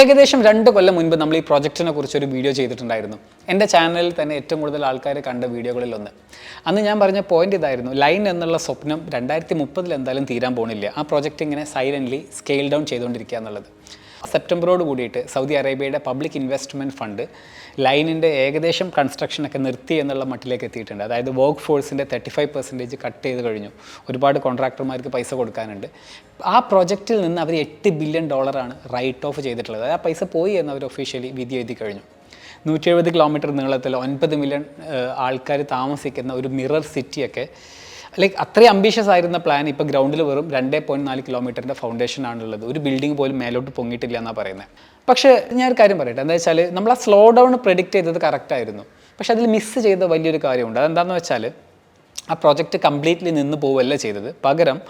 ഏകദേശം 2 കൊല്ലം മുൻപ് നമ്മൾ ഈ പ്രോജക്റ്റിനെ കുറിച്ച് ഒരു വീഡിയോ ചെയ്തിട്ടുണ്ടായിരുന്നു. എൻ്റെ ചാനലിൽ തന്നെ ഏറ്റവും കൂടുതൽ ആൾക്കാർ കണ്ട വീഡിയോകളിലൊന്ന്. അന്ന് ഞാൻ പറഞ്ഞ പോയിന്റ് ഇതായിരുന്നു, ലൈൻ എന്നുള്ള സ്വപ്നം 2030 എന്തായാലും തീരാൻ പോണില്ല. ആ പ്രോജക്റ്റ് ഇങ്ങനെ സൈലൻ്റ്ലി സ്കെയിൽ ഡൗൺ ചെയ്തുകൊണ്ടിരിക്കുക എന്നുള്ളത്. സെപ്റ്റംബറോട് കൂടിയിട്ട് സൗദി അറേബ്യയുടെ പബ്ലിക് ഇൻവെസ്റ്റ്മെൻറ്റ് ഫണ്ട് ലൈനിൻ്റെ ഏകദേശം കൺസ്ട്രക്ഷനൊക്കെ നിർത്തി എന്നുള്ള മട്ടിലേക്ക് എത്തിയിട്ടുണ്ട്. അതായത് വർക്ക് ഫോഴ്സിൻ്റെ 35% കട്ട് ചെയ്ത് കഴിഞ്ഞു. ഒരുപാട് കോൺട്രാക്ടർമാർക്ക് പൈസ കൊടുക്കാനുണ്ട്. ആ പ്രോജക്റ്റിൽ നിന്ന് അവർ $8 ബില്യൺ റൈറ്റ് ഓഫ് ചെയ്തിട്ടുള്ളത്. ആ പൈസ പോയി എന്ന് അവർ ഒഫീഷ്യലി വിധി എഴുതി കഴിഞ്ഞു. 170 കിലോമീറ്റർ നീളത്തിൽ 9 മില്യൺ ആൾക്കാർ താമസിക്കുന്ന ഒരു മിറർ സിറ്റിയൊക്കെ അത്രയും അംബീഷ്യസ് ആയിരുന്ന പ്ലാൻ ഇപ്പോൾ ഗ്രൗണ്ടിൽ വെറും 2.4 കിലോമീറ്ററിൻ്റെ ഫൗണ്ടേഷൻ ആണുള്ളത്. ഒരു ബിൽഡിംഗ് പോലും മേലോട്ട് പൊങ്ങിയിട്ടില്ല എന്നാണ് പറയുന്നത്. പക്ഷേ ഞാനൊരു കാര്യം പറയട്ടെ, എന്താ വെച്ചാൽ നമ്മൾ ആ സ്ലോ ഡൗൺ പ്രെഡിക്റ്റ് ചെയ്തത് കറക്റ്റായിരുന്നു. പക്ഷേ അതിൽ മിസ് ചെയ്ത വലിയൊരു കാര്യമുണ്ട്. അതെന്താണെന്ന് വെച്ചാൽ ആ പ്രോജക്റ്റ് കംപ്ലീറ്റ്ലി നിന്ന് പോവുകയല്ല ചെയ്തത്. പകരം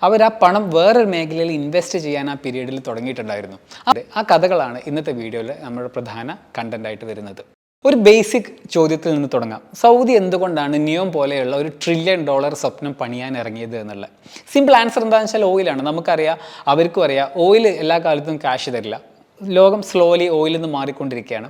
അവർ ആ പണം വേറൊരു മേഖലയിൽ ഇൻവെസ്റ്റ് ചെയ്യാൻ ആ പീരീഡിൽ തുടങ്ങിയിട്ടുണ്ടായിരുന്നു. ആ കഥകളാണ് ഇന്നത്തെ വീഡിയോയിൽ നമ്മുടെ പ്രധാന കണ്ടൻ്റായിട്ട് വരുന്നത്. ഒരു ബേസിക് ചോദ്യത്തിൽ നിന്ന് തുടങ്ങാം. സൗദി എന്തുകൊണ്ടാണ് നിയോം പോലെയുള്ള ഒരു $1 ട്രില്യൺ സ്വപ്നം പണിയാൻ ഇറങ്ങിയത് എന്നുള്ളത്? സിമ്പിൾ ആൻസർ എന്താണെന്ന് വെച്ചാൽ ഓയിലാണ്. നമുക്കറിയാം, അവർക്കും അറിയാം, ഓയിൽ എല്ലാ കാലത്തും ക്യാഷ് തരില്ല. ലോകം സ്ലോലി ഓയിലിൽ നിന്ന് മാറിക്കൊണ്ടിരിക്കുകയാണ്.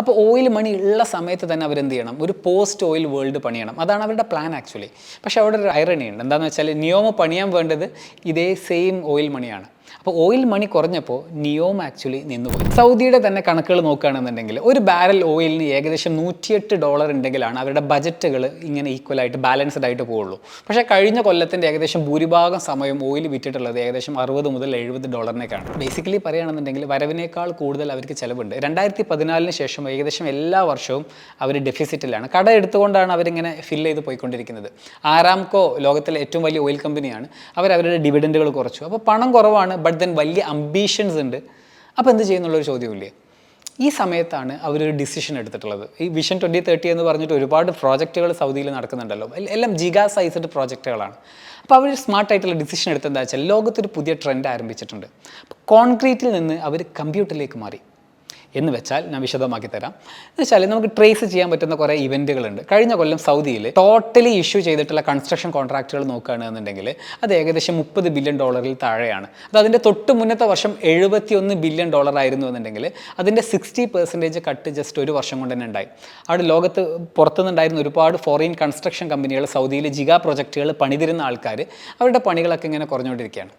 അപ്പോൾ ഓയിൽ മണി ഉള്ള സമയത്ത് തന്നെ അവരെന്ത് ചെയ്യണം? ഒരു പോസ്റ്റ് ഓയിൽ വേൾഡ് പണിയണം. അതാണ് അവരുടെ പ്ലാൻ ആക്ച്വലി. പക്ഷേ അവിടെ ഒരു ഐറണി ഉണ്ട്. എന്താണെന്ന് വെച്ചാൽ നിയോം പണിയാൻ വേണ്ടത് ഇതേ സെയിം ഓയിൽ മണിയാണ്. അപ്പോൾ ഓയിൽ മണി കുറഞ്ഞപ്പോൾ നിയോം ആക്ച്വലി നിന്നുപോയി. സൗദിയുടെ തന്നെ കണക്കുകൾ നോക്കുകയാണെന്നുണ്ടെങ്കിൽ ഒരു ബാരൽ ഓയിലിന് ഏകദേശം $108 ഉണ്ടെങ്കിലാണ് അവരുടെ ബജറ്റുകൾ ഇങ്ങനെ ഈക്വലായിട്ട് ബാലൻസ്ഡ് ആയിട്ട് പോവുള്ളൂ. പക്ഷേ കഴിഞ്ഞ കൊല്ലത്തിൻ്റെ ഏകദേശം ഭൂരിഭാഗം സമയം ഓയിൽ വിറ്റിട്ടുള്ളത് ഏകദേശം $60 മുതൽ $70 ബേസിക്കലി പറയുകയാണെന്നുണ്ടെങ്കിൽ വരവിനേക്കാൾ കൂടുതൽ അവർക്ക് ചിലവുണ്ട്. 2014 ശേഷം ഏകദേശം എല്ലാ വർഷവും അവർ ഡെഫിസിറ്റിലാണ്. കട എടുത്തുകൊണ്ടാണ് അവരിങ്ങനെ ഫില്ല് ചെയ്ത് പോയിക്കൊണ്ടിരിക്കുന്നത്. ആരാംകോ ലോകത്തിലെ ഏറ്റവും വലിയ ഓയിൽ കമ്പനിയാണ്. അവരുടെ ഡിവിഡൻഡുകൾ കുറച്ചു. അപ്പോൾ പണം കുറവാണ്, ബട്ട് ദെൻ വലിയ അംബീഷൻസ് ഉണ്ട്. അപ്പോൾ എന്ത് ചെയ്യുന്നുള്ളൊരു ചോദ്യമില്ലേ? ഈ സമയത്താണ് അവരൊരു ഡിസിഷൻ എടുത്തിട്ടുള്ളത്. ഈ വിഷൻ 2030 എന്ന് പറഞ്ഞിട്ട് ഒരുപാട് പ്രോജക്റ്റുകൾ സൗദിയിൽ നടക്കുന്നുണ്ടല്ലോ. എല്ലാം ജിഗാ സൈസ്ഡ് പ്രോജക്റ്റുകളാണ്. അപ്പോൾ അവർ സ്മാർട്ടായിട്ടുള്ള ഡിസിഷൻ എടുത്തെന്താ വെച്ചാൽ ലോകത്തൊരു പുതിയ ട്രെൻഡ് ആരംഭിച്ചിട്ടുണ്ട്. കോൺക്രീറ്റിൽ നിന്ന് അവർ കമ്പ്യൂട്ടറിലേക്ക് മാറി. എന്ന് വെച്ചാൽ ഞാൻ വിശദമാക്കി തരാം. എന്ന് വെച്ചാൽ നമുക്ക് ട്രേസ് ചെയ്യാൻ പറ്റുന്ന കുറേ ഇവൻറ്റുകളുണ്ട്. കഴിഞ്ഞ കൊല്ലം സൗദിയിൽ ടോട്ടലി ഇഷ്യൂ ചെയ്തിട്ടുള്ള കൺസ്ട്രക്ഷൻ കോൺട്രാക്റ്റുകൾ നോക്കുകയാണെന്നുണ്ടെങ്കിൽ അത് ഏകദേശം $30 ബില്യൺ താഴെയാണ്. അത് അതിൻ്റെ തൊട്ട് മുന്നത്തെ വർഷം $71 ബില്യൺ ആയിരുന്നു എന്നുണ്ടെങ്കിൽ അതിൻ്റെ 60% കട്ട് ജസ്റ്റ് ഒരു വർഷം കൊണ്ട് തന്നെ ഉണ്ടായി. അവിടെ ലോകത്ത് പുറത്തുനിന്നുണ്ടായിരുന്ന ഒരുപാട് ഫോറിൻ കൺസ്ട്രക്ഷൻ കമ്പനികൾ സൗദിയിൽ ജിഗാ പ്രൊജക്റ്റുകൾ പണിതിരുന്ന ആൾക്കാർ അവരുടെ പണികളൊക്കെ ഇങ്ങനെ കുറഞ്ഞുകൊണ്ടിരിക്കുകയാണ്.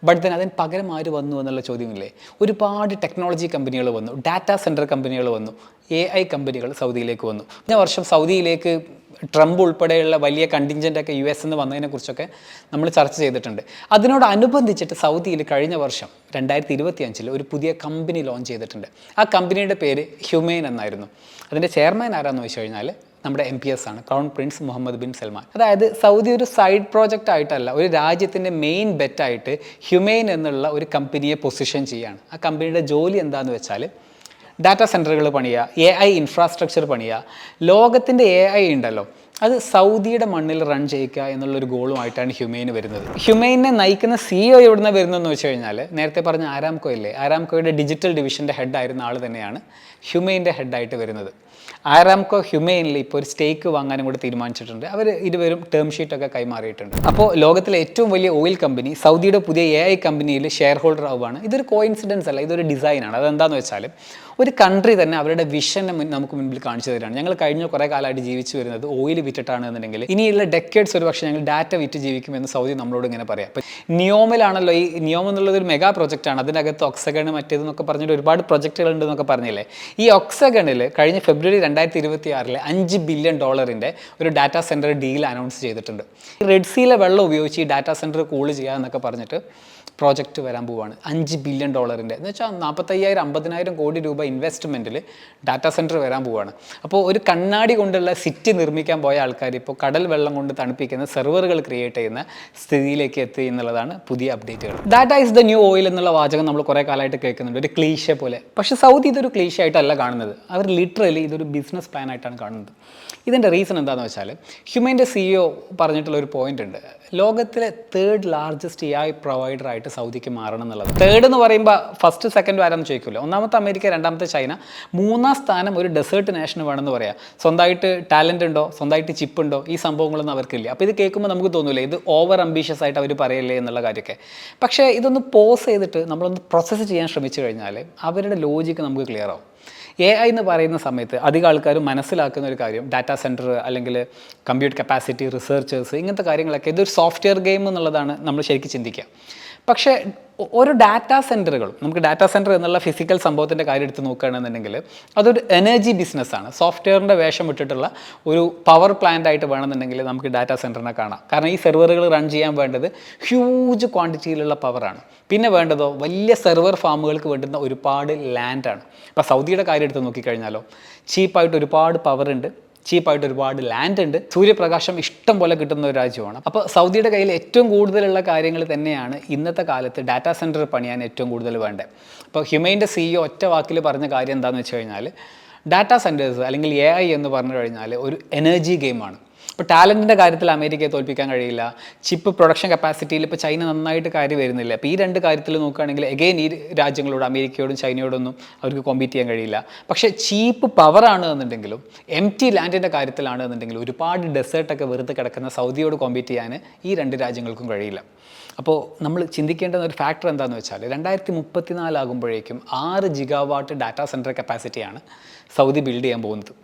ബട്ട് ദെൻ അതിന് പകരം ആര് വന്നു എന്നുള്ള ചോദ്യമില്ലേ? ഒരുപാട് ടെക്നോളജി കമ്പനികൾ വന്നു, ഡാറ്റാ സെൻറ്റർ കമ്പനികൾ വന്നു, AI കമ്പനികൾ സൗദിയിലേക്ക് വന്നു. കഴിഞ്ഞ വർഷം സൗദിയിലേക്ക് ട്രംപ് ഉൾപ്പെടെയുള്ള വലിയ കണ്ടിൻജൻ്റൊക്കെ US നിന്ന് വന്നതിനെക്കുറിച്ചൊക്കെ നമ്മൾ ചർച്ച ചെയ്തിട്ടുണ്ട്. അതിനോടനുബന്ധിച്ചിട്ട് സൗദിയിൽ കഴിഞ്ഞ വർഷം 2025 ഒരു പുതിയ കമ്പനി ലോഞ്ച് ചെയ്തിട്ടുണ്ട്. ആ കമ്പനിയുടെ പേര് ഹ്യൂമെയിൻ എന്നായിരുന്നു. അതിൻ്റെ ചെയർമാൻ ആരാന്ന് വെച്ച് കഴിഞ്ഞാൽ നമ്മുടെ MPS ആണ്, crown prince Mohammed bin Salman. അതായത് സൗദി ഒരു സൈഡ് പ്രോജക്റ്റ് ആയിട്ടല്ല, ഒരു രാജ്യത്തിൻ്റെ മെയിൻ ബെറ്റായിട്ട് ഹ്യൂമെയിൻ എന്നുള്ള ഒരു കമ്പനിയെ പൊസിഷൻ ചെയ്യുകയാണ്. ആ കമ്പനിയുടെ ജോലി എന്താണെന്ന് വെച്ചാൽ ഡാറ്റാ സെൻറ്ററുകൾ പണിയുക, AI ഇൻഫ്രാസ്ട്രക്ചർ പണിയുക. ലോകത്തിൻ്റെ AI ഉണ്ടല്ലോ, അത് സൗദിയുടെ മണ്ണിൽ റൺ ചെയ്യിക്കുക എന്നുള്ളൊരു ഗോളുമായിട്ടാണ് ഹ്യൂമെയിൻ വരുന്നത്. ഹ്യൂമെയിനെ നയിക്കുന്ന CEO എവിടെ നിന്ന് വരുന്നതെന്ന് വെച്ച് കഴിഞ്ഞാൽ നേരത്തെ പറഞ്ഞ ആരാംകോ ഇല്ലേ, ആരാംകോയുടെ ഡിജിറ്റൽ ഡിവിഷൻ്റെ ഹെഡായിരുന്ന ആൾ തന്നെയാണ് ഹ്യൂമെയിൻ്റെ ഹെഡായിട്ട് വരുന്നത്. ആരാംകോ ഹ്യൂമെയിനിൽ ഇപ്പോൾ ഒരു സ്റ്റേക്ക് വാങ്ങാനും കൂടി തീരുമാനിച്ചിട്ടുണ്ട്. അവർ ഇരുവരും ടേം ഷീറ്റൊക്കെ കൈമാറിയിട്ടുണ്ട്. അപ്പോൾ ലോകത്തിലെ ഏറ്റവും വലിയ ഓയിൽ കമ്പനി സൗദിയുടെ പുതിയ AI കമ്പനിയിൽ ഷെയർ ഹോൾഡർ ആവുകയാണ്. ഇതൊരു കോയിൻസിഡൻസ് അല്ല, ഇതൊരു ഡിസൈനാണ്. അതെന്താണെന്ന് വെച്ചാൽ ഒരു കൺട്രി തന്നെ അവരുടെ വിഷനെ നമുക്ക് മുൻപിൽ കാണിച്ചു തരാണ്. ഞങ്ങൾ കഴിഞ്ഞ കുറേ കാലമായിട്ട് ജീവിച്ചു വരുന്നത് ഓയിൽ വിറ്റിട്ടാണ് എന്നുണ്ടെങ്കിൽ ഇനിയുള്ള ഡെക്കേഡ്സ് ഒരു പക്ഷേ ഞങ്ങൾ ഡാറ്റ വിറ്റ് ജീവിക്കുമെന്ന് സൗദി നമ്മളോട് ഇങ്ങനെ പറയാം. അപ്പോൾ നിയോമിലാണല്ലോ, ഈ നിയോം എന്നുള്ളത് ഒരു മെഗാ പ്രൊജക്റ്റാണ്. അതിനകത്ത് ഒക്സഗൺ മറ്റേതെന്നൊക്കെ പറഞ്ഞിട്ട് ഒരുപാട് പ്രൊജക്റ്റുകൾ ഉണ്ടെന്നൊക്കെ പറഞ്ഞില്ലേ. ഈ ഒക്സഗണിൽ കഴിഞ്ഞ ഫെബ്രുവരി 2026 $5 ബില്യൺ ഒരു ഡാറ്റാ സെൻറ്റർ ഡീൽ അനൗൺസ് ചെയ്തിട്ടുണ്ട്. റെഡ് സീയിലെ വെള്ളം ഉപയോഗിച്ച് ഈ ഡാറ്റാ സെൻറ്റർ കൂൾ ചെയ്യുക എന്നൊക്കെ പറഞ്ഞിട്ട് പ്രോജക്റ്റ് വരാൻ പോവുകയാണ്. $5 ബില്യൺ എന്ന് വെച്ചാൽ 40,000-50,000 കോടി രൂപ ഇൻവെസ്റ്റ്മെൻറ്റിൽ ഡാറ്റാ സെൻറ്റർ വരാൻ പോവുകയാണ്. അപ്പോൾ ഒരു കണ്ണാടി കൊണ്ടുള്ള സിറ്റി നിർമ്മിക്കാൻ പോയ ആൾക്കാർ ഇപ്പോൾ കടൽ വെള്ളം കൊണ്ട് തണുപ്പിക്കുന്ന സെർവറുകൾ ക്രിയേറ്റ് ചെയ്യുന്ന സ്ഥിതിയിലേക്ക് എത്തി എന്നുള്ളതാണ് പുതിയ അപ്ഡേറ്റുകൾ. Data is the new oil എന്നുള്ള വാചകം നമ്മൾ കുറേ കാലമായിട്ട് കേൾക്കുന്നുണ്ട്, ഒരു ക്ലീഷ പോലെ. പക്ഷേ സൗദി ഇതൊരു ക്ലീഷ ആയിട്ടല്ല കാണുന്നത്. അവർ ലിറ്ററലി ഇതൊരു ബിസിനസ് പ്ലാൻ ആയിട്ടാണ് കാണുന്നത്. ഇതിൻ്റെ റീസൺ എന്താണെന്ന് വെച്ചാൽ ഹ്യൂമെയിൻ്റെ CEO പറഞ്ഞിട്ടുള്ള ഒരു പോയിൻ്റ് ഉണ്ട്. ലോകത്തിലെ 3rd ലാർജസ്റ്റ് AI പ്രൊവൈഡറായിട്ട് ആയിട്ട് സൗദിക്ക് മാറണം എന്നുള്ളത്. തേർഡ് എന്ന് പറയുമ്പോൾ ഫസ്റ്റ് സെക്കൻഡ് ആരാന്ന് ചോദിക്കില്ല. ഒന്നാമത്തെ അമേരിക്ക, രണ്ടാമത്തെ ചൈന, മൂന്നാം സ്ഥാനം ഒരു ഡെസേർട്ട് നാഷന് വേണമെന്ന് പറയാം. സ്വന്തമായിട്ട് ടാലൻ്റ് ഉണ്ടോ, സ്വന്തമായിട്ട് ചിപ്പ് ഉണ്ടോ, ഈ സംഭവങ്ങളൊന്നും അവർക്കില്ല. അപ്പോൾ ഇത് കേൾക്കുമ്പോൾ നമുക്ക് തോന്നില്ല ഇത് ഓവർ അംബീഷ്യസ് ആയിട്ട് അവർ പറയല്ലേ എന്നുള്ള കാര്യമൊക്കെ. പക്ഷേ ഇതൊന്ന് പോസ് ചെയ്തിട്ട് നമ്മളൊന്ന് പ്രോസസ്സ് ചെയ്യാൻ ശ്രമിച്ചു കഴിഞ്ഞാൽ അവരുടെ ലോജിക്ക് നമുക്ക് ക്ലിയർ ആവും. AI എന്ന് പറയുന്ന സമയത്ത് അധികം ആൾക്കാരും മനസ്സിലാക്കുന്ന ഒരു കാര്യം ഡാറ്റാ സെൻറ്റർ അല്ലെങ്കിൽ കമ്പ്യൂട്ട് കപ്പാസിറ്റി, റിസർച്ചേഴ്സ്, ഇങ്ങനത്തെ കാര്യങ്ങളൊക്കെ ഇതൊരു സോഫ്റ്റ്വെയർ ഗെയിം എന്നുള്ളതാണ് നമ്മൾ ശരിക്കും ചിന്തിക്കുക. പക്ഷേ ഓരോ ഡാറ്റാ സെൻറ്ററുകളും, നമുക്ക് ഡാറ്റാ സെൻറ്റർ എന്നുള്ള ഫിസിക്കൽ സംഭവത്തിൻ്റെ കാര്യം എടുത്ത് നോക്കുകയാണെന്നുണ്ടെങ്കിൽ അതൊരു എനർജി ബിസിനസ്സാണ്. സോഫ്റ്റ്വെയറിൻ്റെ വേഷം ഇട്ടിട്ടുള്ള ഒരു പവർ പ്ലാന്റ് ആയിട്ട് വേണമെന്നുണ്ടെങ്കിൽ നമുക്ക് ഡാറ്റാ സെൻറ്ററിനെ കാണാം. കാരണം ഈ സെർവറുകൾ റൺ ചെയ്യാൻ വേണ്ടത് ഹ്യൂജ് ക്വാണ്ടിറ്റിയിലുള്ള പവറാണ്. പിന്നെ വേണ്ടതോ വലിയ സെർവർ ഫാമുകൾക്ക് വേണ്ടുന്ന ഒരുപാട് ലാൻഡാണ്. ഇപ്പോൾ സൗദിയുടെ കാര്യം എടുത്ത് നോക്കിക്കഴിഞ്ഞാലോ, ചീപ്പായിട്ട് ഒരുപാട് പവർ ഉണ്ട്, ചീപ്പായിട്ട് ഒരുപാട് ലാൻഡ് ഉണ്ട്, സൂര്യപ്രകാശം ഇഷ്ടം പോലെ കിട്ടുന്ന ഒരു രാജ്യമാണ്. അപ്പോൾ സൗദിയുടെ കയ്യിൽ ഏറ്റവും കൂടുതലുള്ള കാര്യങ്ങൾ തന്നെയാണ് ഇന്നത്തെ കാലത്ത് ഡാറ്റാ സെൻറ്റർ പണിയാൻ ഏറ്റവും കൂടുതൽ വേണ്ടത്. അപ്പോൾ ഹ്യൂമൈൻ്റെ CEO ഒറ്റ വാക്കിൽ പറഞ്ഞ കാര്യം എന്താണെന്ന് വെച്ച് കഴിഞ്ഞാൽ ഡാറ്റാ സെൻറ്റേഴ്സ് അല്ലെങ്കിൽ AI എന്ന് പറഞ്ഞു കഴിഞ്ഞാൽ ഒരു എനർജി ഗെയിമാണ്. ഇപ്പോൾ ടാലൻറ്റിൻ്റെ കാര്യത്തിൽ അമേരിക്കയെ തോൽപ്പിക്കാൻ കഴിയില്ല. ചിപ്പ് പ്രൊഡക്ഷൻ കപ്പാസിറ്റിയിൽ ഇപ്പോൾ ചൈന നന്നായിട്ട് കാര്യം വരുന്നില്ല. അപ്പോൾ ഈ രണ്ട് കാര്യത്തിൽ നോക്കുകയാണെങ്കിൽ എഗെയിൻ ഈ രാജ്യങ്ങളോട്, അമേരിക്കയോടും ചൈനയോടൊന്നും അവർക്ക് കോമ്പീറ്റ് ചെയ്യാൻ കഴിയില്ല. പക്ഷേ ചീപ്പ് പവറാണ് എന്നുണ്ടെങ്കിലും ലാൻഡിൻ്റെ കാര്യത്തിലാണ് എന്നുണ്ടെങ്കിലും ഒരുപാട് ഡെസേർട്ടൊക്കെ വെറുതെ കിടക്കുന്ന സൗദിയോട് കോമ്പീറ്റ് ചെയ്യാൻ ഈ രണ്ട് രാജ്യങ്ങൾക്കും കഴിയില്ല. അപ്പോൾ നമ്മൾ ചിന്തിക്കേണ്ടുന്ന ഒരു ഫാക്ടർ എന്താണെന്ന് വെച്ചാൽ 2034 ആകുമ്പോഴേക്കും 6 GW ഡാറ്റാ സെൻറ്റർ കപ്പാസിറ്റിയാണ് സൗദി ബിൽഡ് ചെയ്യാൻ പോകുന്നത്.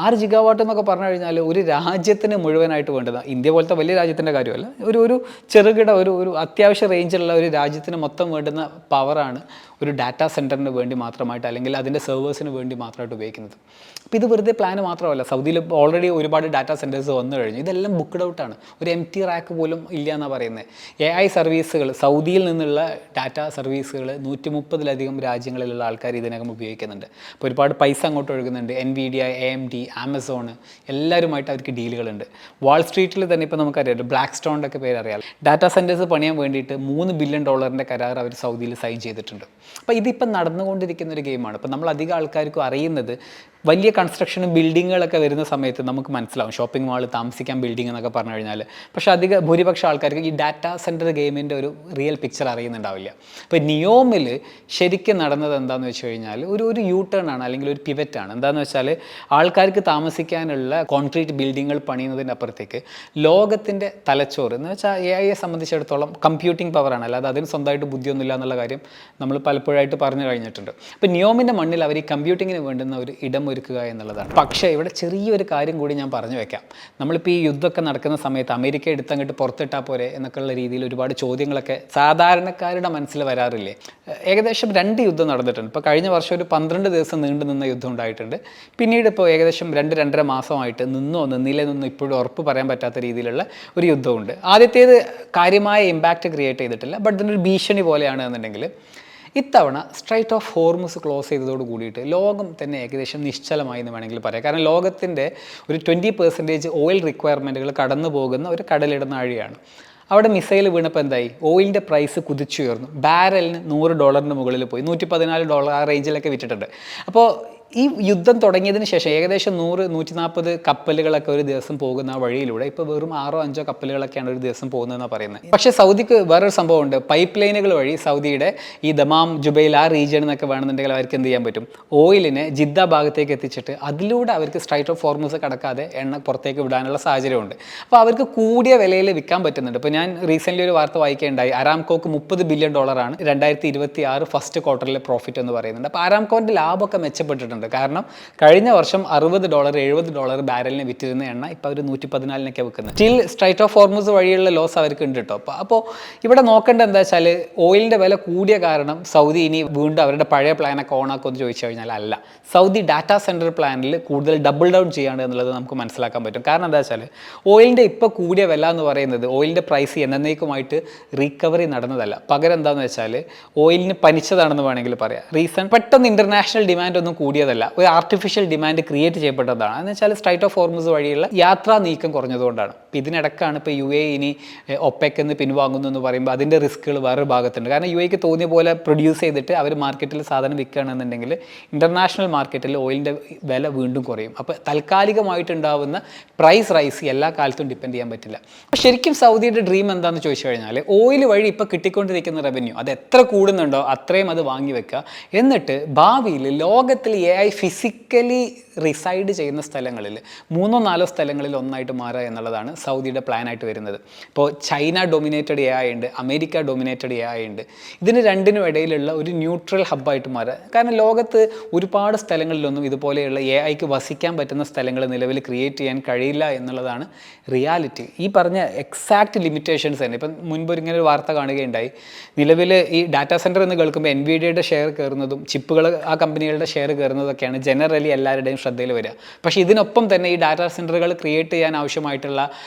6 GW എന്നൊക്കെ പറഞ്ഞു കഴിഞ്ഞാൽ ഒരു രാജ്യത്തിന് മുഴുവനായിട്ട് വേണ്ടത്, ഇന്ത്യ പോലത്തെ വലിയ രാജ്യത്തിൻ്റെ കാര്യമല്ല, ഒരു ചെറുകിട ഒരു അത്യാവശ്യ റേഞ്ചിലുള്ള ഒരു രാജ്യത്തിന് മൊത്തം വേണ്ടുന്ന പവറാണ് ഒരു ഡാറ്റാ സെൻറ്ററിന് വേണ്ടി മാത്രമായിട്ട് അല്ലെങ്കിൽ അതിൻ്റെ സെർവേഴ്സിന് വേണ്ടി മാത്രമായിട്ട് ഉപയോഗിക്കുന്നത്. അപ്പോൾ ഇത് വെറുതെ പ്ലാൻ മാത്രമല്ല. സൗദിയിൽ ഓൾറെഡി ഒരുപാട് ഡാറ്റാ സെൻറ്റേഴ്സ് വന്നു കഴിഞ്ഞു. ഇതെല്ലാം ബുക്ക്ഡ് ഔട്ടാണ്. ഒരു empty റാക്ക് പോലും ഇല്ല എന്നാണ് പറയുന്നത്. AI സർവീസുകൾ, സൗദിയിൽ നിന്നുള്ള ഡാറ്റാ സർവീസുകൾ 130-ലധികം രാജ്യങ്ങളിലുള്ള ആൾക്കാർ ഇതിനകം ഉപയോഗിക്കുന്നുണ്ട്. അപ്പോൾ ഒരുപാട് പൈസ അങ്ങോട്ട് ഒഴുകുന്നുണ്ട്. NVIDIA, AMD, ആമസോൺ എല്ലാവരുമായിട്ട് അവർക്ക് ഡീലുകളുണ്ട്. വാൾ സ്ട്രീറ്റിൽ തന്നെ ഇപ്പോൾ നമുക്കറിയാം, ബ്ലാക്ക് സ്റ്റോണിൻ്റെ ഒക്കെ പേരറിയാം. ഡാറ്റാ സെൻറ്റേഴ്സ് പണിയാൻ വേണ്ടിയിട്ട് $3 ബില്യൺ കരാർ അവർ സൗദിയിൽ സൈൻ ചെയ്തിട്ടുണ്ട്. അപ്പോൾ ഇതിപ്പം നടന്നുകൊണ്ടിരിക്കുന്ന ഒരു ഗെയിമാണ്. അപ്പോൾ നമ്മൾ അധികം ആൾക്കാർക്കും അറിയുന്നത് വലിയ കൺസ്ട്രക്ഷനും ബിൽഡിങ്ങുകളൊക്കെ വരുന്ന സമയത്ത് നമുക്ക് മനസ്സിലാവും ഷോപ്പിംഗ് മാൾ, താമസിക്കാൻ ബിൽഡിംഗ് എന്നൊക്കെ പറഞ്ഞു കഴിഞ്ഞാൽ. പക്ഷേ ഭൂരിപക്ഷം ആൾക്കാർക്ക് ഈ ഡാറ്റാ സെൻറ്റർ ഗെയിമിൻ്റെ ഒരു റിയൽ പിക്ചർ അറിയുന്നുണ്ടാവില്ല. അപ്പോൾ നിയോമിൽ ശരിക്കും നടന്നത് എന്താണെന്ന് വെച്ച് കഴിഞ്ഞാൽ ഒരു യൂ ടേൺ ആണ്, അല്ലെങ്കിൽ ഒരു പിവറ്റാണ്. എന്താണെന്ന് വെച്ചാൽ ആൾക്കാർക്ക് താമസിക്കാനുള്ള കോൺക്രീറ്റ് ബിൽഡിങ്ങുകൾ പണിയുന്നതിൻ്റെ അപ്പുറത്തേക്ക് ലോകത്തിൻ്റെ തലച്ചോറ് എന്ന് വെച്ചാൽ AIയെ സംബന്ധിച്ചിടത്തോളം കമ്പ്യൂട്ടിംഗ് പവറാണ്, അല്ലാതെ അതിന് സ്വന്തമായിട്ട് ബുദ്ധിയൊന്നുമില്ല എന്നുള്ള കാര്യം നമ്മൾ പലപ്പോഴായിട്ട് പറഞ്ഞു കഴിഞ്ഞിട്ടുണ്ട്. അപ്പോൾ നിയോമിൻ്റെ മണ്ണിൽ അവർ ഈ കമ്പ്യൂട്ടിങ്ങിന് വേണ്ടുന്ന ഒരു ഇടം ഒരുക്കുക എന്നുള്ളതാണ്. പക്ഷേ ഇവിടെ ചെറിയൊരു കാര്യം കൂടി ഞാൻ പറഞ്ഞു വെക്കാം. നമ്മളിപ്പോൾ ഈ യുദ്ധമൊക്കെ നടക്കുന്ന സമയത്ത് അമേരിക്ക എടുത്തങ്ങോട്ട് പുറത്തിട്ടാൽ പോരെ എന്നൊക്കെയുള്ള രീതിയിൽ ഒരുപാട് ചോദ്യങ്ങളൊക്കെ സാധാരണക്കാരുടെ മനസ്സിൽ വരാറില്ലേ. ഏകദേശം 2 യുദ്ധം നടന്നിട്ടുണ്ട്. ഇപ്പോൾ കഴിഞ്ഞ വർഷം ഒരു 12 ദിവസം നീണ്ടു നിന്ന യുദ്ധം ഉണ്ടായിട്ടുണ്ട്. പിന്നീട് ഇപ്പോൾ ഏകദേശം 2-2.5 മാസമായിട്ട് നിന്നില്ലെന്നൊന്നും ഇപ്പോഴും ഉറപ്പ് പറയാൻ പറ്റാത്ത രീതിയിലുള്ള ഒരു യുദ്ധമുണ്ട്. ആദ്യത്തേത് കാര്യമായ ഇമ്പാക്റ്റ് ക്രിയേറ്റ് ചെയ്തിട്ടില്ല, ബട്ട് ഇതിനൊരു ഭീഷണി പോലെയാണ് എന്നുണ്ടെങ്കിൽ ഇത്തവണ സ്ട്രൈറ്റ് ഓഫ് ഹോർമുസ് ക്ലോസ് ചെയ്തതോട് കൂടിയിട്ട് ലോകം തന്നെ ഏകദേശം നിശ്ചലമായി എന്ന് വേണമെങ്കിൽ പറയാം. കാരണം ലോകത്തിൻ്റെ ഒരു 20% ഓയിൽ റിക്വയർമെൻറ്റുകൾ കടന്നു പോകുന്ന ഒരു കടലിടനാഴിയാണ്. അവിടെ മിസൈൽ വീണപ്പോൾ എന്തായി, ഓയിലിൻ്റെ പ്രൈസ് കുതിച്ചുയർന്നു. ബാരലിന് $100 മുകളിൽ പോയി, $114 ആ റേഞ്ചിലൊക്കെ വിറ്റിട്ടുണ്ട്. അപ്പോൾ ഈ യുദ്ധം തുടങ്ങിയതിന് ശേഷം ഏകദേശം 100-140 കപ്പലുകളൊക്കെ ഒരു ദിവസം പോകുന്ന ആ വഴിയിലൂടെ ഇപ്പോൾ വെറും 6-5 കപ്പലുകളൊക്കെയാണ് ഒരു ദിവസം പോകുന്നതെന്നാണ് പറയുന്നത്. പക്ഷേ സൗദിക്ക് വേറൊരു സംഭവമുണ്ട്. പൈപ്പ് ലൈനുകൾ വഴി സൗദിയുടെ ഈ ദമാം, ജുബൈൽ ആ റീജിയനിൽ നിന്നൊക്കെ വേണമെന്നുണ്ടെങ്കിൽ അവർക്ക് എന്ത് ചെയ്യാൻ പറ്റും, ഓയിലിനെ ജിദ്ദ ഭാഗത്തേക്ക് എത്തിച്ചിട്ട് അതിലൂടെ അവർക്ക് സ്ട്രൈറ്റ് ഓഫ് ഹോർമുസ് കടക്കാതെ എണ്ണ പുറത്തേക്ക് വിടാനുള്ള സാഹചര്യമുണ്ട്. അപ്പോൾ അവർക്ക് കൂടിയ വിലയിൽ വിൽക്കാൻ പറ്റുന്നുണ്ട്. ഇപ്പോൾ ഞാൻ റീസെൻ്റ്ലി ഒരു വാർത്ത വായിക്കുകയുണ്ടായി, അരാംകോക്ക് $30 ബില്യൺ 2026 ഫസ്റ്റ് ക്വാർട്ടറിലെ പ്രോഫിറ്റ് എന്ന് പറയുന്നുണ്ട്. അപ്പോൾ അരാംകോൻ്റെ ലാഭമൊക്കെ മെച്ചപ്പെട്ടിട്ടുണ്ട്. കാരണം കഴിഞ്ഞ വർഷം $60, $70 ബാരലിന് വിറ്റിരുന്ന എണ്ണ ഇപ്പോൾ അവർ 114 വിൽക്കുന്നത്. സ്റ്റിൽ സ്ട്രൈറ്റ് ഓഫ് ഹോർമുസ് വഴിയുള്ള ലോസ് അവർക്ക് ഉണ്ട് കേട്ടോ. അപ്പോൾ ഇവിടെ നോക്കേണ്ടത് എന്താ വെച്ചാൽ ഓയിലിൻ്റെ വില കൂടിയ കാരണം സൗദി ഇനി വീണ്ടും അവരുടെ പഴയ പ്ലാനൊക്കെ ഓണാക്കുമെന്ന് ചോദിച്ചു കഴിഞ്ഞാൽ അല്ല. സൗദി ഡാറ്റാ സെൻറ്റർ പ്ലാനിൽ കൂടുതൽ ഡബിൾ ഡൗൺ ചെയ്യാണ് എന്നുള്ളത് നമുക്ക് മനസ്സിലാക്കാൻ പറ്റും. കാരണം എന്താ വെച്ചാൽ ഓയിലിൻ്റെ ഇപ്പോൾ കൂടിയ വില എന്ന് പറയുന്നത് ഓയിലിൻ്റെ പ്രൈസ് എന്നേക്കുമായിട്ട് റീകവറി നടന്നതല്ല. പകരം എന്താണെന്ന് വെച്ചാൽ ഓയിലിന് പനിച്ചതാണെന്ന് വേണമെങ്കിൽ പറയാം. റീസൺ പെട്ടെന്ന് ഇൻ്റർനാഷണൽ ഡിമാൻഡ് ഒന്നും കൂടിയതല്ല, ഒരു ആർട്ടിഫിഷ്യൽ ഡിമാൻഡ് ക്രിയേറ്റ് ചെയ്യപ്പെട്ടതാണ്. എന്ന് വെച്ചാൽ സ്ട്രൈറ്റ് ഓഫ് ഹോർമുസ് വഴിയുള്ള യാത്രാ നീക്കം കുറഞ്ഞതുകൊണ്ടാണ്. അപ്പോൾ ഇതിനിടക്കാണ് ഇപ്പോൾ UAE ഇനി ഒപെക് എന്ന് പിൻവാങ്ങുന്നു എന്ന് പറയുമ്പോൾ അതിൻ്റെ റിസ്ക്കുകൾ വേറൊരു ഭാഗത്തുണ്ട്. കാരണം UAEക്ക് തോന്നിയ പോലെ പ്രൊഡ്യൂസ് ചെയ്തിട്ട് അവർ മാർക്കറ്റിൽ സാധനം വിൽക്കുകയാണെന്നുണ്ടെങ്കിൽ ഇൻ്റർനാഷണൽ മാർക്കറ്റിൽ ഓയിലിൻ്റെ വില വീണ്ടും കുറയും. അപ്പോൾ താൽക്കാലികമായിട്ടുണ്ടാവുന്ന പ്രൈസ് റൈസ് എല്ലാ കാലത്തും ഡിപ്പെൻഡ് ചെയ്യാൻ പറ്റില്ല. അപ്പോൾ ശരിക്കും സൗദിയുടെ ഡ്രീം എന്താണെന്ന് ചോദിച്ചു കഴിഞ്ഞാൽ ഓയിൽ വഴി ഇപ്പോൾ കിട്ടിക്കൊണ്ടിരിക്കുന്ന റവന്യൂ അത് എത്ര കൂടുന്നുണ്ടോ അത്രയും അത് വാങ്ങി വെക്കുക. എന്നിട്ട് ഭാവിയിൽ ലോകത്തിൽ AI ഫിസിക്കലി റിസൈഡ് ചെയ്യുന്ന സ്ഥലങ്ങളിൽ 3-4 സ്ഥലങ്ങളിൽ ഒന്നായിട്ട് മാറുക എന്നുള്ളതാണ് സൗദിയുടെ പ്ലാനായിട്ട് വരുന്നത്. ഇപ്പോൾ ചൈന ഡൊമിനേറ്റഡ് AI ഉണ്ട്, അമേരിക്ക ഡൊമിനേറ്റഡ് AI ഉണ്ട്. ഇതിന് രണ്ടിനും ഇടയിലുള്ള ഒരു ന്യൂട്രൽ ഹബ്ബായിട്ട് മാറുക. കാരണം ലോകത്ത് ഒരുപാട് സ്ഥലങ്ങളിലൊന്നും ഇതുപോലെയുള്ള AIക്ക് വസിക്കാൻ പറ്റുന്ന സ്ഥലങ്ങൾ നിലവിൽ ക്രിയേറ്റ് ചെയ്യാൻ കഴിയില്ല എന്നുള്ളതാണ് റിയാലിറ്റി. ഈ പറഞ്ഞ എക്സാക്റ്റ് ലിമിറ്റേഷൻസ് തന്നെ. ഇപ്പം മുൻപ് ഇങ്ങനെ ഒരു വാർത്ത കാണുകയുണ്ടായി. നിലവിൽ ഈ ഡാറ്റാ സെൻറ്റർ എന്ന് കേൾക്കുമ്പോൾ NVIDIAയുടെ ഷെയർ കയറുന്നതും ചിപ്പുകൾ ആ കമ്പനികളുടെ ഷെയർ കയറുന്നതൊക്കെയാണ് ജനറലി എല്ലാവരുടെയും ശ്രദ്ധയിൽ വരിക. പക്ഷേ ഇതിനൊപ്പം തന്നെ ഈ ഡാറ്റാ സെൻറ്ററുകൾ ക്രിയേറ്റ് ചെയ്യാൻ ആവശ്യമായിട്ടുള്ള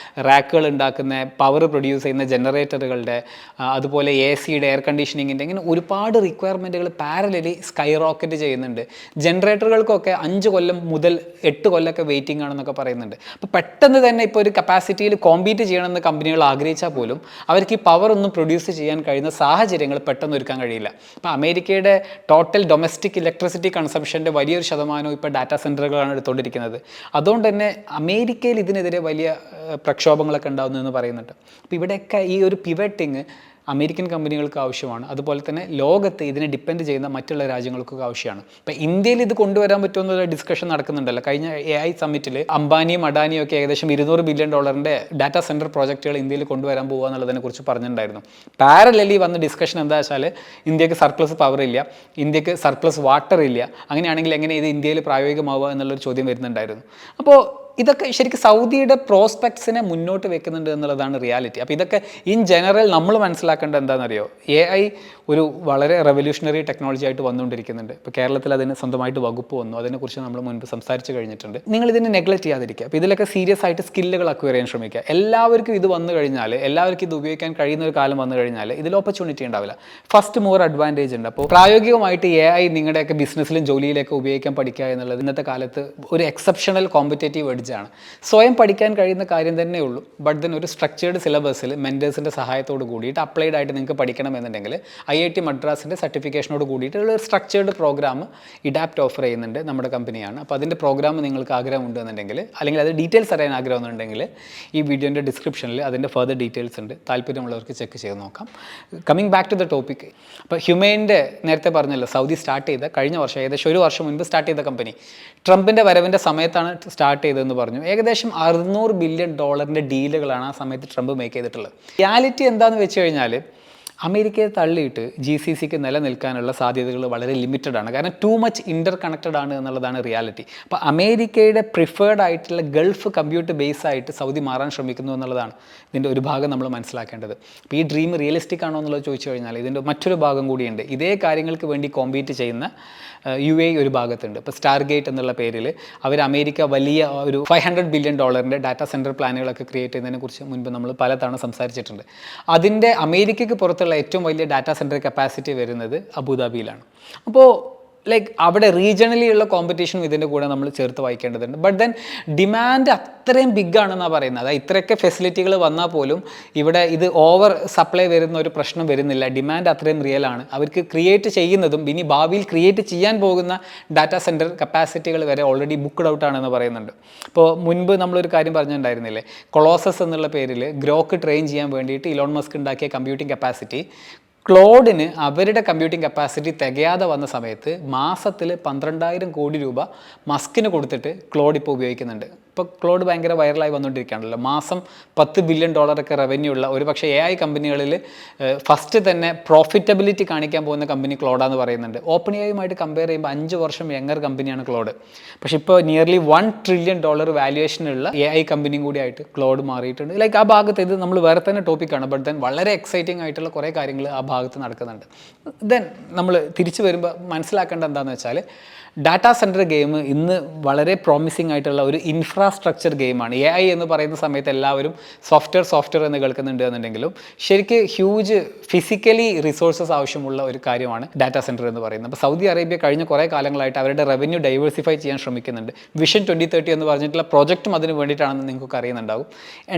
റാക്കുകൾ ഉണ്ടാക്കുന്ന, പവർ പ്രൊഡ്യൂസ് ചെയ്യുന്ന ജനറേറ്ററുകളുടെ, അതുപോലെ AC-യുടെ, എയർ കണ്ടീഷനിങ്ങിൻ്റെ, ഇങ്ങനെ ഒരുപാട് റിക്വയർമെൻറ്റുകൾ പാരലലി സ്കൈ റോക്കറ്റ് ചെയ്യുന്നുണ്ട്. ജനറേറ്ററുകൾക്കൊക്കെ 5 കൊല്ലം മുതൽ 8 കൊല്ലമൊക്കെ വെയിറ്റിംഗ് ആണെന്നൊക്കെ പറയുന്നുണ്ട്. അപ്പോൾ പെട്ടെന്ന് തന്നെ ഇപ്പോൾ ഒരു കപ്പാസിറ്റിയിൽ കോമ്പീറ്റ് ചെയ്യണമെന്ന് കമ്പനികൾ ആഗ്രഹിച്ചാൽ പോലും അവർക്ക് ഈ പവർ ഒന്നും പ്രൊഡ്യൂസ് ചെയ്യാൻ കഴിയുന്ന സാഹചര്യങ്ങൾ പെട്ടെന്ന് ഒരുക്കാൻ കഴിയില്ല. ഇപ്പോൾ അമേരിക്കയുടെ ടോട്ടൽ ഡൊമസ്റ്റിക് ഇലക്ട്രിസിറ്റി കൺസംഷൻ്റെ വലിയൊരു ശതമാനവും ഇപ്പോൾ ഡാറ്റാ സെൻറ്ററുകളാണ് എടുത്തുകൊണ്ടിരിക്കുന്നത്. അതുകൊണ്ട് തന്നെ അമേരിക്കയിൽ ഇതിനെതിരെ വലിയ പ്രക്ഷോഭങ്ങളൊക്കെ ഉണ്ടാകുന്നതെന്ന് പറയുന്നുണ്ട്. അപ്പോൾ ഇവിടെയൊക്കെ ഈ ഒരു പിവറ്റിങ് അമേരിക്കൻ കമ്പനികൾക്ക് ആവശ്യമാണ്. അതുപോലെ തന്നെ ലോകത്ത് ഇതിനെ ഡിപ്പെൻഡ് ചെയ്യുന്ന മറ്റുള്ള രാജ്യങ്ങൾക്കൊക്കെ ആവശ്യമാണ്. ഇപ്പോൾ ഇന്ത്യയിൽ ഇത് കൊണ്ടുവരാൻ പറ്റുമെന്നുള്ള ഡിസ്കഷൻ നടക്കുന്നുണ്ടല്ലോ. കഴിഞ്ഞ AI സമ്മിറ്റിൽ അംബാനിയും അഡാനിയും ഒക്കെ ഏകദേശം $200 ബില്യൺ ഡാറ്റാ സെൻറ്റർ പ്രോജക്റ്റുകൾ ഇന്ത്യയിൽ കൊണ്ടുവരാൻ പോകുക എന്നുള്ളതിനെക്കുറിച്ച് പറഞ്ഞിട്ടുണ്ടായിരുന്നു. പാരലലി വന്ന ഡിസ്കഷൻ എന്താ വെച്ചാൽ ഇന്ത്യക്ക് സർപ്ലസ് പവർ ഇല്ല, ഇന്ത്യക്ക് സർപ്ലസ് വാട്ടർ ഇല്ല, അങ്ങനെയാണെങ്കിൽ എങ്ങനെ ഇത് ഇന്ത്യയിൽ പ്രായോഗികമാവുക എന്നുള്ളൊരു ചോദ്യം വരുന്നുണ്ടായിരുന്നു. അപ്പോൾ ഇതൊക്കെ ശരിക്കും സൗദിയുടെ പ്രോസ്പെക്ട്സിനെ മുന്നോട്ട് വെക്കുന്നുണ്ട് എന്നുള്ളതാണ് റിയാലിറ്റി. അപ്പോൾ ഇതൊക്കെ ഇൻ ജനറൽ നമ്മൾ മനസ്സിലാക്കേണ്ടത് എന്താണെന്നറിയോ, AI ഒരു വളരെ റെവല്യൂഷണറി ടെക്നോളജി ആയിട്ട് വന്നുകൊണ്ടിരിക്കുന്നുണ്ട്. ഇപ്പോൾ കേരളത്തിൽ അതിന് സ്വന്തമായിട്ട് വകുപ്പ് വന്നു, അതിനെക്കുറിച്ച് നമ്മൾ മുൻപ് സംസാരിച്ച് കഴിഞ്ഞിട്ടുണ്ട്. നിങ്ങൾ ഇതിനെ നെഗ്ലക്റ്റ് ചെയ്യാതിരിക്കുക. അപ്പോൾ ഇതിലൊക്കെ സീരിയസ് ആയിട്ട് സ്കില്ലുകൾ അക്വയർ ചെയ്യാൻ ശ്രമിക്കുക. എല്ലാവർക്കും ഇത് വന്നു കഴിഞ്ഞാൽ, എല്ലാവർക്കും ഇത് ഉപയോഗിക്കാൻ കഴിയുന്ന ഒരു കാലം വന്നു കഴിഞ്ഞാൽ ഇതിൽ ഓപ്പർച്യൂണിറ്റി ഉണ്ടാവില്ല. ഫസ്റ്റ് മൂവർ അഡ്വാൻറ്റേജ് ഉണ്ട്. അപ്പോൾ പ്രായോഗികമായിട്ട് AI നിങ്ങളുടെയൊക്കെ ബിസിനസ്സിലും ജോലിയിലൊക്കെ ഉപയോഗിക്കാൻ പഠിക്കുക എന്നുള്ളത് ഇന്നത്തെ കാലത്ത് ഒരു എക്സെപ്ഷണൽ കോമ്പറ്റേറ്റീവ് എഡ്ജാണ്. സ്വയം പഠിക്കാൻ കഴിയുന്ന കാര്യം തന്നെ ഉള്ളൂ. ബട്ട് ദെൻ ഒരു സ്ട്രക്ചേർഡ് സിലബസിൽ മെൻറ്റേഴ്സിൻ്റെ സഹായത്തോട് കൂടിയിട്ട് അപ്ലൈഡ് ആയിട്ട് നിങ്ങൾക്ക് പഠിക്കണമെന്നുണ്ടെങ്കിൽ IIT മദ്രാസിൻ്റെ സർട്ടിഫിക്കേഷനോട് കൂടിയിട്ടുള്ള ഒരു സ്ട്രക്ചേർഡ് പ്രോഗ്രാം ഇഡാപ്റ്റ് ഓഫർ ചെയ്യുന്നുണ്ട് നമ്മുടെ കമ്പനിയാണ്. അപ്പോൾ അതിൻ്റെ പ്രോഗ്രാം നിങ്ങൾക്ക് ആഗ്രഹമുണ്ട് എന്നുണ്ടെങ്കിൽ, അല്ലെങ്കിൽ അത് ഡീറ്റെയിൽസ് അറിയാൻ ആഗ്രഹമുണ്ടെങ്കിൽ ഈ വീഡിയോൻ്റെ ഡിസ്ക്രിപ്ഷനിൽ അതിൻ്റെ ഫർദർ ഡീറ്റെയിൽസ് ഉണ്ട്. താല്പര്യമുള്ളവർക്ക് ചെക്ക് ചെയ്ത് നോക്കാം. Coming back to the topic. അപ്പോൾ ഹ്യൂമെയിൻ്റെ നേരത്തെ പറഞ്ഞല്ലോ, സൗദി സ്റ്റാർട്ട് ചെയ്ത കഴിഞ്ഞ വർഷം, ഏകദേശം 1 വർഷം മുൻപ് സ്റ്റാർട്ട് ചെയ്ത കമ്പനി ട്രംപിൻ്റെ വരവിൻ്റെ സമയത്താണ് സ്റ്റാർട്ട് ചെയ്തതെന്ന് പറഞ്ഞു. ഏകദേശം $600 ബില്യൺ ഡീലുകളാണ് ആ സമയത്ത് ട്രംപ് മേക്ക് ചെയ്തിട്ടുള്ളത്. റിയാലിറ്റി എന്താണെന്ന് വെച്ച് കഴിഞ്ഞാൽ അമേരിക്കയെ തള്ളിയിട്ട് GCCക്ക് നിലനിൽക്കാനുള്ള സാധ്യതകൾ വളരെ ലിമിറ്റഡ് ആണ്. കാരണം ടു മച്ച് ഇൻ്റർ കണക്റ്റഡ് ആണ് എന്നുള്ളതാണ് റിയാലിറ്റി. അപ്പോൾ അമേരിക്കയുടെ പ്രിഫേർഡ് ആയിട്ടുള്ള ഗൾഫ് കമ്പ്യൂട്ടർ ബേസ് ആയിട്ട് സൗദി മാറാൻ ശ്രമിക്കുന്നു എന്നുള്ളതാണ് ഇതിൻ്റെ ഒരു ഭാഗം നമ്മൾ മനസ്സിലാക്കേണ്ടത്. അപ്പോൾ ഈ ഡ്രീം റിയലിസ്റ്റിക് ആണോ എന്നുള്ളത് ചോദിച്ചു കഴിഞ്ഞാൽ ഇതിൻ്റെ മറ്റൊരു ഭാഗം കൂടിയുണ്ട്. ഇതേ കാര്യങ്ങൾക്ക് വേണ്ടി കോമ്പീറ്റ് ചെയ്യുന്ന UAE ഒരു ഭാഗത്തുണ്ട്. ഇപ്പോൾ സ്റ്റാർഗേറ്റ് എന്നുള്ള പേരിൽ അവർ അമേരിക്ക വലിയ ഒരു $500 ബില്യൺ ഡാറ്റാ സെൻറ്റർ പ്ലാനുകളൊക്കെ ക്രിയേറ്റ് ചെയ്യുന്നതിനെക്കുറിച്ച് മുൻപ് നമ്മൾ പലതവണ സംസാരിച്ചിട്ടുണ്ട്. അതിൻ്റെ അമേരിക്കയ്ക്ക് പുറത്തുള്ള ഏറ്റവും വലിയ ഡാറ്റാ സെൻറ്റർ കപ്പാസിറ്റി വരുന്നത് അബുദാബിയിലാണ്. അപ്പോൾ അവിടെ റീജിയണലി ഉള്ള കോമ്പറ്റീഷനും ഇതിൻ്റെ കൂടെ നമ്മൾ ചേർത്ത് വായിക്കേണ്ടതുണ്ട്. ബട്ട് ദെൻ ഡിമാൻഡ് അത്രയും ബിഗ് ആണെന്നാണ് പറയുന്നത്. അതായത് ഇത്രയൊക്കെ ഫെസിലിറ്റികൾ വന്നാൽ പോലും ഇവിടെ ഇത് ഓവർ സപ്ലൈ വരുന്ന ഒരു പ്രശ്നം വരുന്നില്ല. ഡിമാൻഡ് അത്രയും റിയൽ ആണ്. അവർക്ക് ക്രിയേറ്റ് ചെയ്യുന്നതും ഇനി ഭാവിയിൽ ക്രിയേറ്റ് ചെയ്യാൻ പോകുന്ന ഡാറ്റാ സെൻറ്റർ കപ്പാസിറ്റികൾ വരെ ഓൾറെഡി ബുക്ക്ഡ് ഔട്ട് ആണെന്ന് പറയുന്നുണ്ട്. ഇപ്പോൾ മുൻപ് നമ്മളൊരു കാര്യം പറഞ്ഞിട്ടുണ്ടായിരുന്നില്ലേ, കൊളോസസ് എന്നുള്ള പേരിൽ ഗ്രോക്ക് ട്രെയിൻ ചെയ്യാൻ വേണ്ടിയിട്ട് ഇലോൺ മസ്ക് ഉണ്ടാക്കിയ കമ്പ്യൂട്ടിംഗ് കപ്പാസിറ്റി ക്ലോഡിന് അവരുടെ കമ്പ്യൂട്ടിംഗ് കപ്പാസിറ്റി തികയാതെ വന്ന സമയത്ത് മാസത്തിൽ 12,000 കോടി രൂപ മസ്കിന് കൊടുത്തിട്ട് ക്ലോഡ് ഇപ്പോൾ ഉപയോഗിക്കുന്നുണ്ട്. ഇപ്പോൾ ക്ലോഡ് ഭയങ്കര വൈറലായി വന്നുകൊണ്ടിരിക്കുകയാണല്ലോ. മാസം $10 ബില്യൺ റവന്യൂ ഉള്ള ഒരു പക്ഷേ AI കമ്പനികളിൽ ഫസ്റ്റ് തന്നെ പ്രോഫിറ്റബിലിറ്റി കാണിക്കാൻ പോകുന്ന കമ്പനി ക്ലോഡാന്ന് പറയുന്നുണ്ട്. ഓപ്പൺ AIയുമായിട്ട് കമ്പയർ ചെയ്യുമ്പോൾ 5 വർഷം യങ്ങർ കമ്പനിയാണ് ക്ലോഡ്. പക്ഷേ ഇപ്പോൾ നിയർലി $1 ട്രില്യൺ വാല്യുവേഷനുള്ള AI കമ്പനിയും കൂടി ആയിട്ട് ക്ലോഡ് മാറിയിട്ടുണ്ട്. ആ ഭാഗത്ത് ഇത് നമ്മൾ വേറെ തന്നെ ടോപ്പിക്കാണ്. ബട്ട് ദെൻ വളരെ എക്സൈറ്റിംഗ് ആയിട്ടുള്ള കുറേ കാര്യങ്ങൾ ആ ഭാഗത്ത് നടക്കുന്നുണ്ട്. ദെൻ നമ്മൾ തിരിച്ചു വരുമ്പോൾ മനസ്സിലാക്കേണ്ട എന്താണെന്ന് വെച്ചാൽ ഡാറ്റാ സെൻറ്റർ ഗെയിം ഇന്ന് വളരെ പ്രോമിസിംഗ് ആയിട്ടുള്ള ഒരു ഇൻഫ്ര ഇൻഫ്രാസ്ട്രക്ചർ ഗെയിമാണ്. AI എന്ന് പറയുന്ന സമയത്ത് എല്ലാവരും സോഫ്റ്റ്വെയർ എന്ന് കേൾക്കുന്നുണ്ട് എന്നുണ്ടെങ്കിലും ശരിക്ക് ഹ്യൂജ് ഫിസിക്കലി റിസോഴ്സസ് ആവശ്യമുള്ള ഒരു കാര്യമാണ് ഡാറ്റാ സെൻറ്റർ എന്ന് പറയുന്നത്. അപ്പോൾ സൗദി അറേബ്യ കഴിഞ്ഞ കുറേ കാലങ്ങളായിട്ട് അവരുടെ റവന്യൂ ഡൈവേഴ്സിഫൈ ചെയ്യാൻ ശ്രമിക്കുന്നുണ്ട്. വിഷൻ 2030 എന്ന് പറഞ്ഞിട്ടുള്ള പ്രോജക്റ്റും അതിന് വേണ്ടിയിട്ടാണെന്ന് നിങ്ങൾക്ക് അറിയുന്നുണ്ടാവും.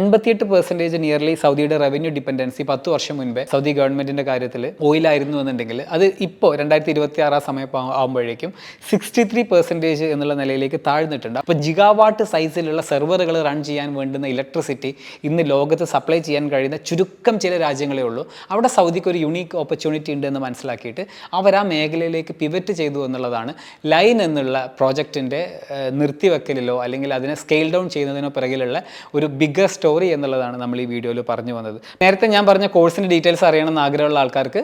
88% നിയർലി സൗദിയുടെ റവന്യൂ ഡിപ്പെൻഡൻസി 10 വർഷം മുൻപേ സൗദി ഗവൺമെൻറ്റിൻ്റെ കാര്യത്തിൽ ഓയിലായിരുന്നു എന്നുണ്ടെങ്കിൽ അത് ഇപ്പോൾ 2026 സമയം ആകുമ്പോഴേക്കും 63% എന്നുള്ള നിലയിലേക്ക് താഴ്ന്നിട്ടുണ്ട്. അപ്പോൾ ജിഗാവാട്ട് സൈസിലുള്ള സെർവറുകൾ റൺ ചെയ്യാൻ വേണ്ടുന്ന ഇലക്ട്രിസിറ്റി ഇന്ന് ലോകത്ത് സപ്ലൈ ചെയ്യാൻ കഴിയുന്ന ചുരുക്കം ചില രാജ്യങ്ങളേ ഉള്ളൂ. അവിടെ സൗദിക്ക് ഒരു യുണീക്ക് ഓപ്പർച്യൂണിറ്റി ഉണ്ട് എന്ന് മനസ്സിലാക്കിയിട്ട് അവർ ആ മേഖലയിലേക്ക് പിവറ്റ് ചെയ്തു എന്നുള്ളതാണ് ലൈൻ എന്നുള്ള പ്രോജക്റ്റിൻ്റെ നിർത്തിവെക്കലിലോ അല്ലെങ്കിൽ അതിനെ സ്കെയിൽ ഡൗൺ ചെയ്യുന്നതിനോ പിറകിലുള്ള ഒരു ബിഗ്ഗർ സ്റ്റോറി എന്നുള്ളതാണ് നമ്മൾ ഈ വീഡിയോയിൽ പറഞ്ഞു വന്നത്. നേരത്തെ ഞാൻ പറഞ്ഞ കോഴ്സിൻ്റെ ഡീറ്റെയിൽസ് അറിയണമെന്ന് ആഗ്രഹമുള്ള ആൾക്കാർക്ക്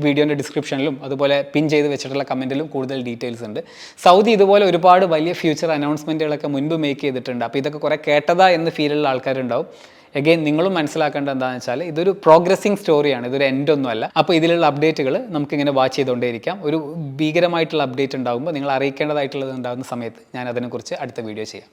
വീഡിയോൻ്റെ ഡിസ്ക്രിപ്ഷനിലും അതുപോലെ പിൻ ചെയ്ത് വെച്ചിട്ടുള്ള കമൻറ്റിലും കൂടുതൽ ഡീറ്റെയിൽസ് ഉണ്ട്. സൗദി ഇതുപോലെ ഒരുപാട് വലിയ ഫ്യൂച്ചർ അനൗൺസ്മെൻറ്റുകളൊക്കെ മുൻപ് മേക്ക് ചെയ്തിട്ടുണ്ട്. അപ്പോൾ ഇതൊക്കെ കുറേ കേട്ടതാ എന്ന് ഫീലുള്ള ആൾക്കാരുണ്ടാവും. എഗെയിൻ നിങ്ങളും മനസ്സിലാക്കേണ്ടത് എന്താണെന്ന് വെച്ചാൽ ഇതൊരു പ്രോഗ്രസിങ് സ്റ്റോറിയാണ്, ഇതൊരു എൻഡൊന്നുമല്ല. അപ്പോൾ ഇതിലുള്ള അപ്ഡേറ്റുകൾ നമുക്കിങ്ങനെ വാച്ച് ചെയ്തുകൊണ്ടേയിരിക്കാം. ഒരു ഭീകരമായിട്ടുള്ള അപ്ഡേറ്റ് ഉണ്ടാകുമ്പോൾ നിങ്ങൾ അറിയിക്കേണ്ടതായിട്ടുള്ളത് ഉണ്ടാകുന്ന സമയത്ത് ഞാൻ അതിനെക്കുറിച്ച് അടുത്ത വീഡിയോ ചെയ്യാം.